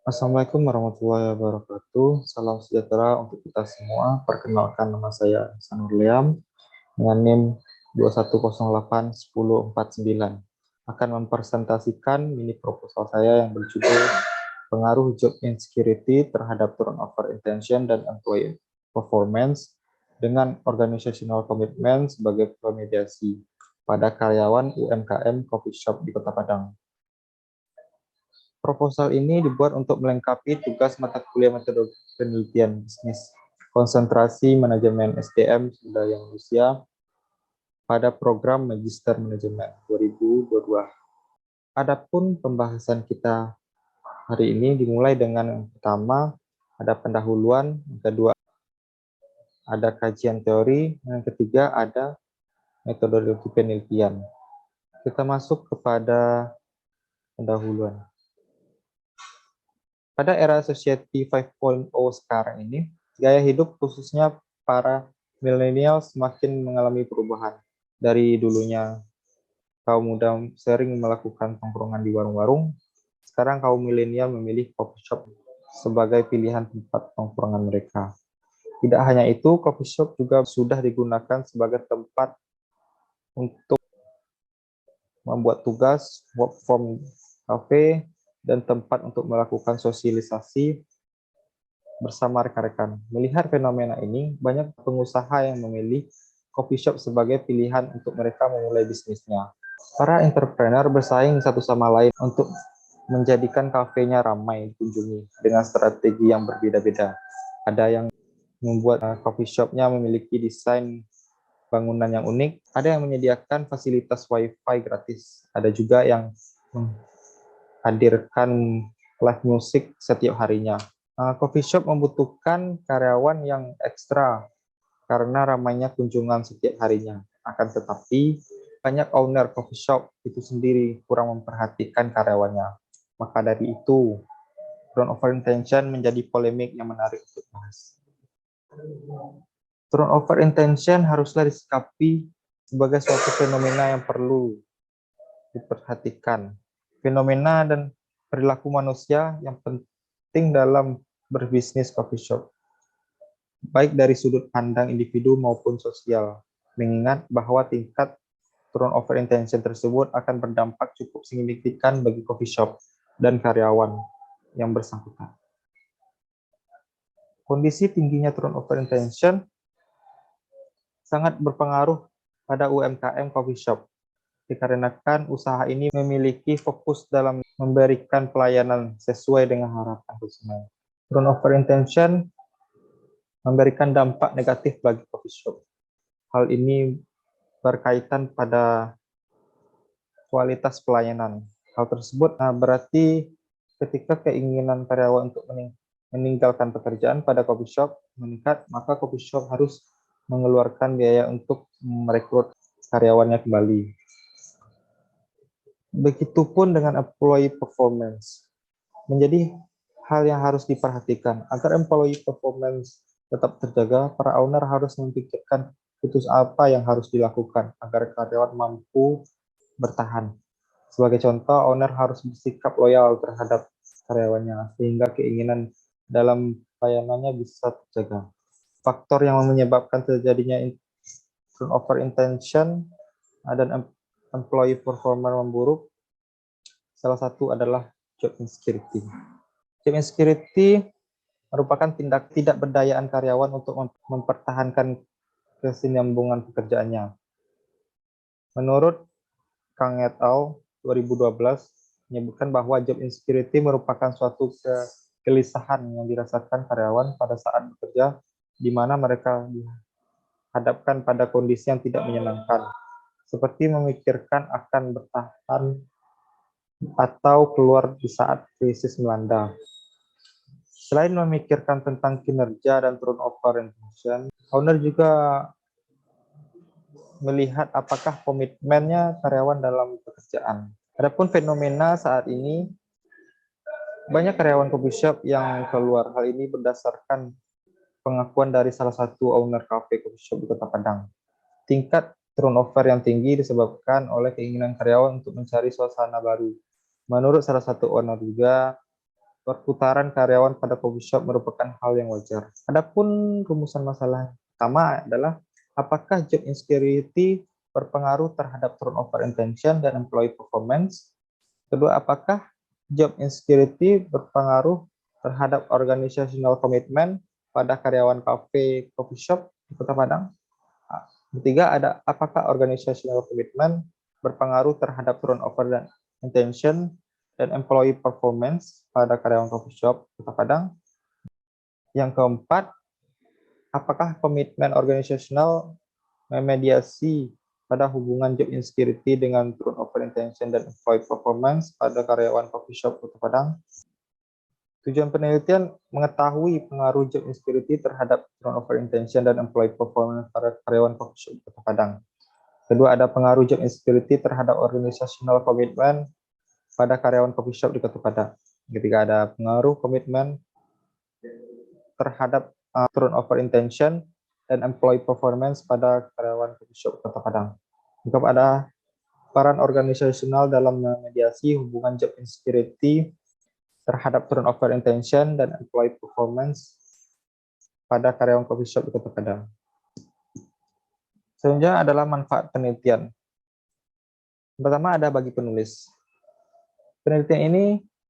Assalamualaikum warahmatullahi wabarakatuh. Salam sejahtera untuk kita semua. Perkenalkan, nama saya Sanur Liam dengan NIM 21081049. Akan mempresentasikan mini proposal saya yang berjudul Pengaruh Job Insecurity terhadap Turnover Intention dan Employee Performance dengan Organizational Commitment sebagai remediasi pada karyawan UMKM Coffee Shop di Kota Padang. Proposal ini dibuat untuk melengkapi tugas mata kuliah metode penelitian bisnis, konsentrasi manajemen SDM sumber daya manusia pada program Magister Manajemen 2022. Adapun pembahasan kita hari ini dimulai dengan yang pertama, ada pendahuluan, yang kedua ada kajian teori, yang ketiga ada metodologi penelitian. Kita masuk kepada pendahuluan. Pada era Society 5.0 sekarang ini, gaya hidup khususnya para milenial semakin mengalami perubahan. Dari dulunya kaum muda sering melakukan tongkrongan di warung-warung, sekarang kaum milenial memilih coffee shop sebagai pilihan tempat tongkrongan mereka. Tidak hanya itu, coffee shop juga sudah digunakan sebagai tempat untuk membuat tugas, work from cafe, dan tempat untuk melakukan sosialisasi bersama rekan-rekan. Melihat fenomena ini, banyak pengusaha yang memilih coffee shop sebagai pilihan untuk mereka memulai bisnisnya. Para entrepreneur bersaing satu sama lain untuk menjadikan kafenya ramai dikunjungi dengan strategi yang berbeda-beda. Ada yang membuat coffee shopnya memiliki desain bangunan yang unik, ada yang menyediakan fasilitas wifi gratis, ada juga yang menghadirkan live music setiap harinya. Coffee shop membutuhkan karyawan yang ekstra karena ramainya kunjungan setiap harinya. Akan tetapi, banyak owner coffee shop itu sendiri kurang memperhatikan karyawannya. Maka dari itu, turnover intention menjadi polemik yang menarik untuk bahas. Turnover intention haruslah disikapi sebagai suatu fenomena yang perlu diperhatikan. Fenomena dan perilaku manusia yang penting dalam berbisnis coffee shop, baik dari sudut pandang individu maupun sosial, mengingat bahwa tingkat turnover intention tersebut akan berdampak cukup signifikan bagi coffee shop dan karyawan yang bersangkutan. Kondisi tingginya turnover intention sangat berpengaruh pada UMKM coffee shop, dikarenakan usaha ini memiliki fokus dalam memberikan pelayanan sesuai dengan harapan konsumen. Turnover intention memberikan dampak negatif bagi coffee shop. Hal ini berkaitan pada kualitas pelayanan. Hal tersebut berarti ketika keinginan karyawan untuk meninggalkan pekerjaan pada coffee shop meningkat, maka coffee shop harus mengeluarkan biaya untuk merekrut karyawannya kembali. Begitupun dengan employee performance. Menjadi hal yang harus diperhatikan. Agar employee performance tetap terjaga, para owner harus memikirkan putus apa yang harus dilakukan agar karyawan mampu bertahan. Sebagai contoh, owner harus bersikap loyal terhadap karyawannya, sehingga keinginan dalam pelayanannya bisa terjaga. Faktor yang menyebabkan terjadinya turnover intention dan employee performer memburuk, salah satu adalah job insecurity. Job insecurity merupakan tindak tidak berdayaan karyawan untuk mempertahankan kesinambungan pekerjaannya. Menurut Kang et al. 2012 menyebutkan bahwa job insecurity merupakan suatu kegelisahan yang dirasakan karyawan pada saat bekerja, di mana mereka dihadapkan pada kondisi yang tidak menyenangkan, seperti memikirkan akan bertahan atau keluar di saat krisis melanda. Selain memikirkan tentang kinerja dan turnover intention, owner juga melihat apakah komitmennya karyawan dalam pekerjaan. Adapun fenomena saat ini, banyak karyawan coffee shop yang keluar. Hal ini berdasarkan pengakuan dari salah satu owner cafe coffee shop di Kota Padang. Tingkat turnover yang tinggi disebabkan oleh keinginan karyawan untuk mencari suasana baru. Menurut salah satu owner juga, perputaran karyawan pada coffee shop merupakan hal yang wajar. Adapun rumusan masalah pertama adalah apakah job insecurity berpengaruh terhadap turnover intention dan employee performance? Kedua, apakah job insecurity berpengaruh terhadap organizational commitment pada karyawan kafe coffee shop di Kota Padang? Ketiga, apakah organizational commitment berpengaruh terhadap turnover dan intention dan employee performance pada karyawan coffee shop Kota Padang? Yang keempat, apakah komitmen organizational memediasi pada hubungan job insecurity dengan turnover intention dan employee performance pada karyawan coffee shop Kota Padang? Tujuan penelitian mengetahui pengaruh job insecurity terhadap turnover intention dan employee performance pada karyawan coffee shop Kota Padang. Kedua, ada pengaruh job insecurity terhadap organizational commitment pada karyawan coffee shop di Kota Padang. Ketiga, ada pengaruh komitmen terhadap turnover intention dan employee performance pada karyawan coffee shop Kota Padang. Jika ada peran organisasional dalam memediasi hubungan job insecurity terhadap turnover intention dan employee performance pada karyawan coffee shop di Kota Padang. Selanjutnya adalah manfaat penelitian. Pertama ada bagi penulis. Penelitian ini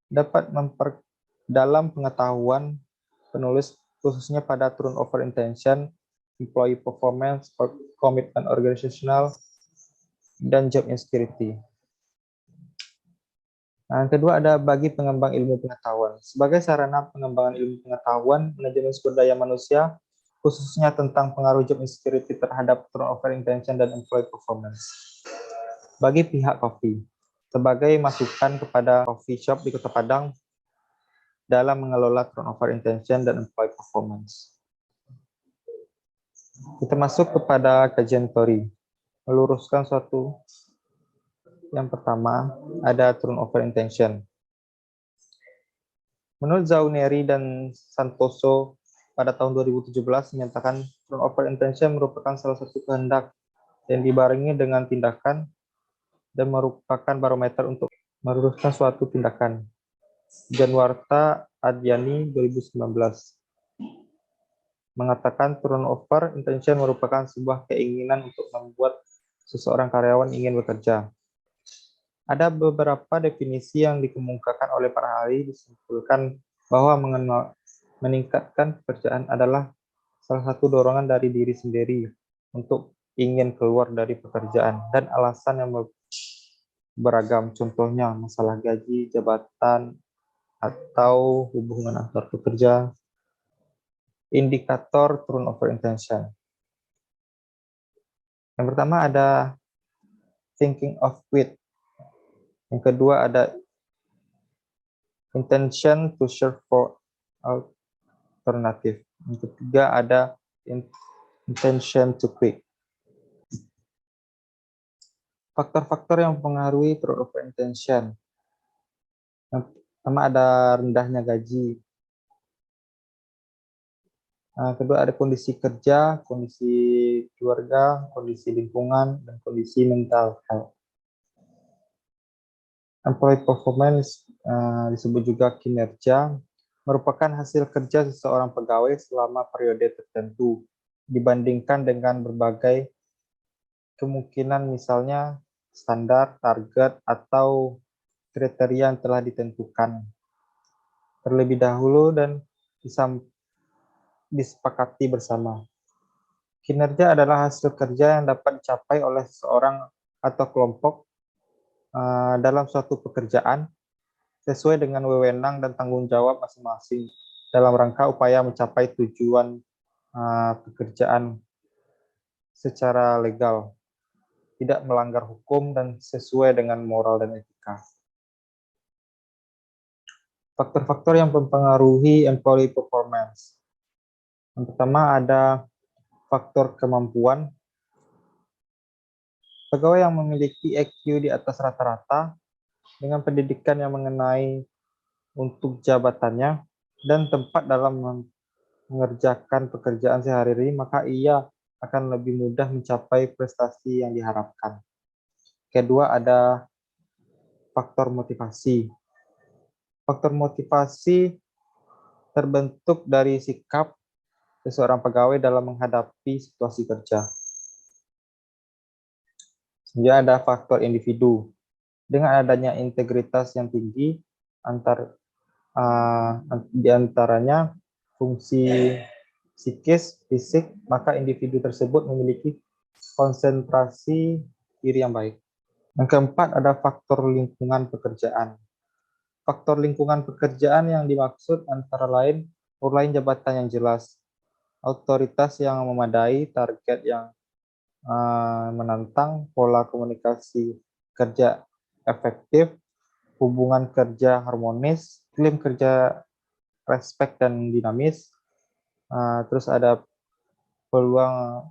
dapat memperdalam pengetahuan penulis khususnya pada turnover intention, employee performance, komitmen organisasional, dan job insecurity. Nah, yang kedua ada bagi pengembang ilmu pengetahuan. Sebagai sarana pengembangan ilmu pengetahuan, manajemen sumber daya manusia, khususnya tentang pengaruh job insecurity terhadap turnover intention dan employee performance. Bagi pihak kopi, sebagai masukan kepada coffee shop di Kota Padang dalam mengelola turnover intention dan employee performance. Kita masuk kepada kajian teori. Meluruskan suatu. Yang pertama, ada turnover intention. Menurut Zauneri dan Santoso pada tahun 2017 menyatakan turnover intention merupakan salah satu kehendak yang dibarengi dengan tindakan dan merupakan barometer untuk meluruskan suatu tindakan. Janwarta Adyani 2019 mengatakan turnover intention merupakan sebuah keinginan untuk membuat seseorang karyawan ingin bekerja. Ada beberapa definisi yang dikemukakan oleh para ahli disimpulkan bahwa meningkatkan pekerjaan adalah salah satu dorongan dari diri sendiri untuk ingin keluar dari pekerjaan dan alasan yang beragam, contohnya masalah gaji, jabatan, atau hubungan antar pekerja. Indikator turnover intention. Yang pertama ada thinking of quit. Yang kedua ada intention to search for alternative. Yang ketiga ada intention to quit. Faktor-faktor yang mempengaruhi turnover intention. Yang pertama ada rendahnya gaji. Kedua ada kondisi kerja, kondisi keluarga, kondisi lingkungan, dan kondisi mental health. Employee performance disebut juga kinerja, merupakan hasil kerja seseorang pegawai selama periode tertentu dibandingkan dengan berbagai kemungkinan, misalnya standar, target, atau kriteria yang telah ditentukan terlebih dahulu dan disepakati bersama. Kinerja adalah hasil kerja yang dapat dicapai oleh seseorang atau kelompok dalam suatu pekerjaan sesuai dengan wewenang dan tanggung jawab masing-masing dalam rangka upaya mencapai tujuan pekerjaan secara legal, tidak melanggar hukum dan sesuai dengan moral dan etika. Faktor-faktor yang mempengaruhi employee performance. Yang pertama ada faktor kemampuan. Pegawai yang memiliki EQ di atas rata-rata dengan pendidikan yang mengenai untuk jabatannya dan tempat dalam mengerjakan pekerjaan sehari-hari, maka ia akan lebih mudah mencapai prestasi yang diharapkan. Kedua ada faktor motivasi. Faktor motivasi terbentuk dari sikap seseorang pegawai dalam menghadapi situasi kerja. Kemudian ada faktor individu. Dengan adanya integritas yang tinggi di antaranya fungsi psikis, fisik, maka individu tersebut memiliki konsentrasi diri yang baik. Yang keempat ada faktor lingkungan pekerjaan. Faktor lingkungan pekerjaan yang dimaksud antara lain jabatan yang jelas, otoritas yang memadai, target yang menantang, pola komunikasi kerja efektif, hubungan kerja harmonis, iklim kerja respect dan dinamis, terus ada peluang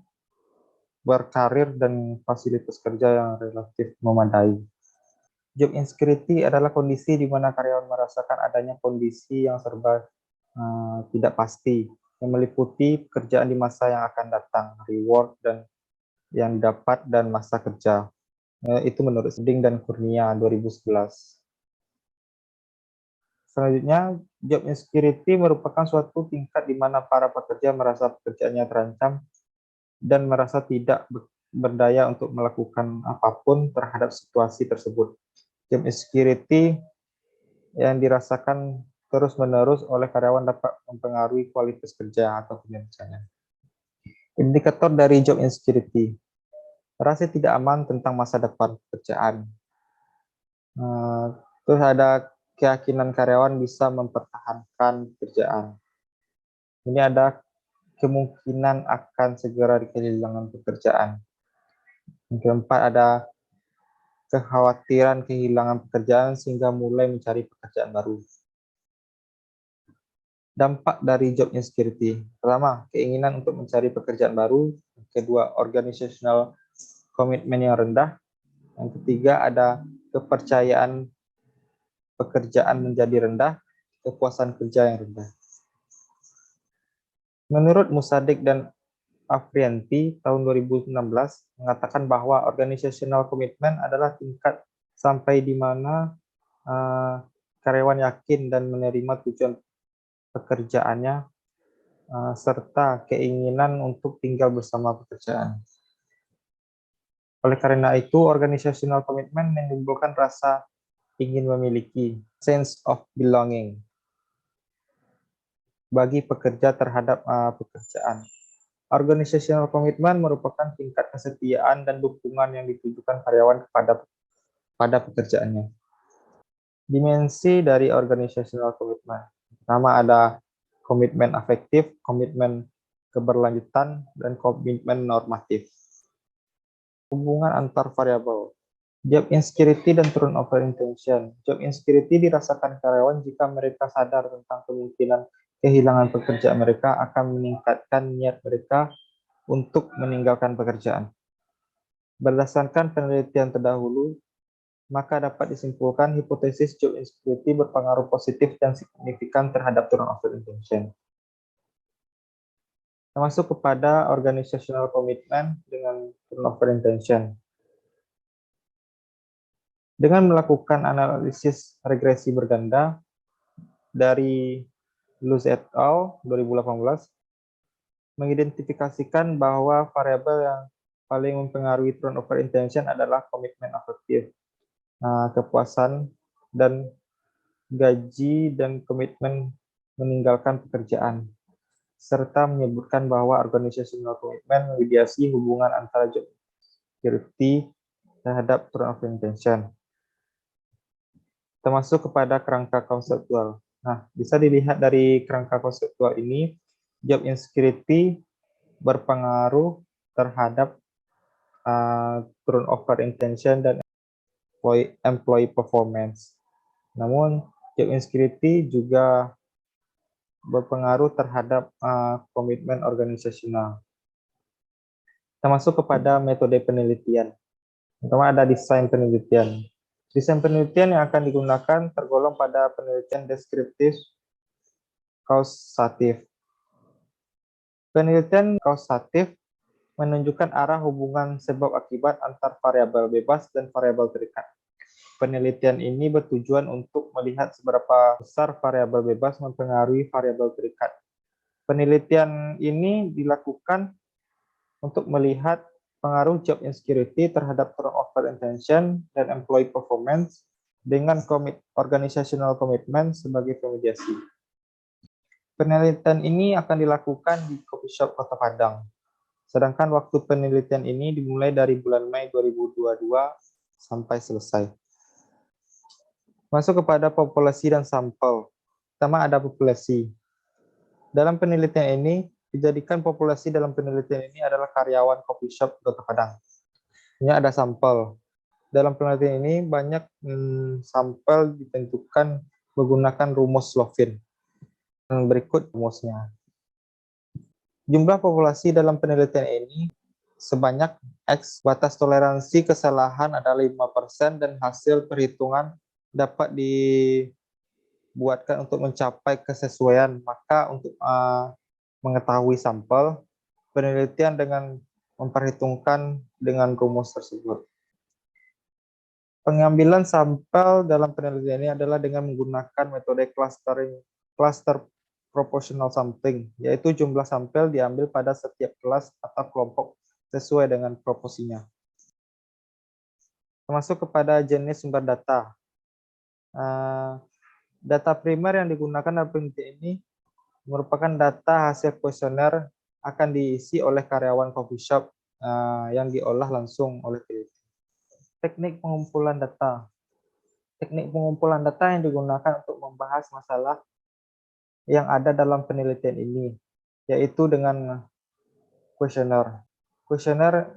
berkarir dan fasilitas kerja yang relatif memadai. Job insecurity adalah kondisi di mana karyawan merasakan adanya kondisi yang serba tidak pasti, yang meliputi pekerjaan di masa yang akan datang, reward dan yang dapat dan masa kerja. Itu menurut Ding dan Kurnia 2011. Selanjutnya, job insecurity merupakan suatu tingkat di mana para pekerja merasa pekerjaannya terancam dan merasa tidak berdaya untuk melakukan apapun terhadap situasi tersebut. Job insecurity yang dirasakan terus-menerus oleh karyawan dapat mempengaruhi kualitas kerja atau kinerjanya. Indikator dari job insecurity, rasa tidak aman tentang masa depan pekerjaan. Terus ada keyakinan karyawan bisa mempertahankan pekerjaan. Ini ada kemungkinan akan segera kehilangan pekerjaan. Yang keempat ada kekhawatiran kehilangan pekerjaan sehingga mulai mencari pekerjaan baru. Dampak dari job insecurity. Pertama, keinginan untuk mencari pekerjaan baru. Kedua, organizational komitmen yang rendah. Yang ketiga, ada kepercayaan pekerjaan menjadi rendah, kepuasan kerja yang rendah. Menurut Musadik dan Afrianti tahun 2016 mengatakan bahwa organizational commitment adalah tingkat sampai di mana karyawan yakin dan menerima tujuan pekerjaannya serta keinginan untuk tinggal bersama pekerjaan. Oleh karena itu, organizational commitment menimbulkan rasa ingin memiliki sense of belonging bagi pekerja terhadap pekerjaan. Organizational commitment merupakan tingkat kesetiaan dan dukungan yang ditujukan karyawan pada pekerjaannya. Dimensi dari organizational commitment. Pertama ada komitmen afektif, komitmen keberlanjutan, dan komitmen normatif. Hubungan antar variabel. Job insecurity dan turnover intention. Job insecurity dirasakan karyawan jika mereka sadar tentang kemungkinan kehilangan pekerjaan mereka akan meningkatkan niat mereka untuk meninggalkan pekerjaan. Berdasarkan penelitian terdahulu, maka dapat disimpulkan hipotesis job insecurity berpengaruh positif dan signifikan terhadap turnover intention, termasuk kepada organizational commitment dengan turnover intention. Dengan melakukan analisis regresi berganda dari Luz et al. 2018, mengidentifikasikan bahwa variabel yang paling mempengaruhi turnover intention adalah komitmen afektif, kepuasan dan gaji, dan komitmen meninggalkan pekerjaan, serta menyebutkan bahwa organizational commitment memediasi hubungan antara job security terhadap turnover intention, termasuk kepada kerangka konseptual. Nah, bisa dilihat dari kerangka konseptual ini, job insecurity berpengaruh terhadap turnover intention dan employee performance. Namun, job insecurity juga berpengaruh terhadap komitmen organisasional, termasuk kepada metode penelitian. Pertama ada desain penelitian. Desain penelitian yang akan digunakan tergolong pada penelitian deskriptif kausatif. Penelitian kausatif menunjukkan arah hubungan sebab akibat antar variabel bebas dan variabel terikat. Penelitian ini bertujuan untuk melihat seberapa besar variabel bebas mempengaruhi variabel terikat. Penelitian ini dilakukan untuk melihat pengaruh job insecurity terhadap turnover intention dan employee performance dengan organizational commitment sebagai pemediasi. Penelitian ini akan dilakukan di coffee shop Kota Padang. Sedangkan waktu penelitian ini dimulai dari bulan Mei 2022 sampai selesai. Masuk kepada populasi dan sampel. Pertama ada populasi. Dalam penelitian ini, dijadikan populasi dalam penelitian ini adalah karyawan coffee shop Kota Padang. Ini ada sampel. Dalam penelitian ini banyak sampel ditentukan menggunakan rumus Slovin. Berikut rumusnya. Jumlah populasi dalam penelitian ini sebanyak X, batas toleransi kesalahan adalah 5% dan hasil perhitungan dapat dibuatkan untuk mencapai kesesuaian. Maka untuk mengetahui sampel, penelitian dengan memperhitungkan dengan rumus tersebut. Pengambilan sampel dalam penelitian ini adalah dengan menggunakan metode cluster proportional sampling, yaitu jumlah sampel diambil pada setiap kelas atau kelompok sesuai dengan proporsinya. Termasuk kepada jenis sumber data. Data primer yang digunakan dalam penelitian ini merupakan data hasil kuesioner akan diisi oleh karyawan coffee shop yang diolah langsung oleh peneliti. Teknik pengumpulan data. Teknik pengumpulan data yang digunakan untuk membahas masalah yang ada dalam penelitian ini, yaitu dengan kuesioner. Kuesioner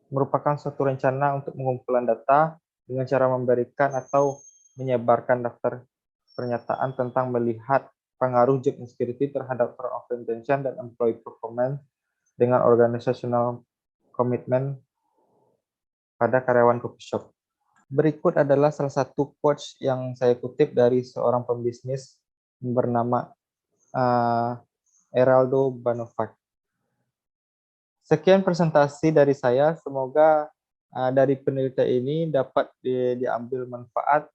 merupakan suatu rencana untuk pengumpulan data dengan cara memberikan atau menyebarkan daftar pernyataan tentang melihat pengaruh job insecurity terhadap turnover intention dan employee performance dengan organizational commitment pada karyawan coffee shop. Berikut adalah salah satu quotes yang saya kutip dari seorang pembisnis bernama Eraldo Banovac. Sekian presentasi dari saya, semoga dari penelitian ini dapat diambil manfaat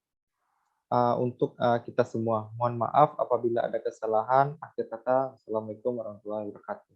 untuk kita semua. Mohon maaf apabila ada kesalahan. Akhir kata, Assalamualaikum warahmatullahi wabarakatuh.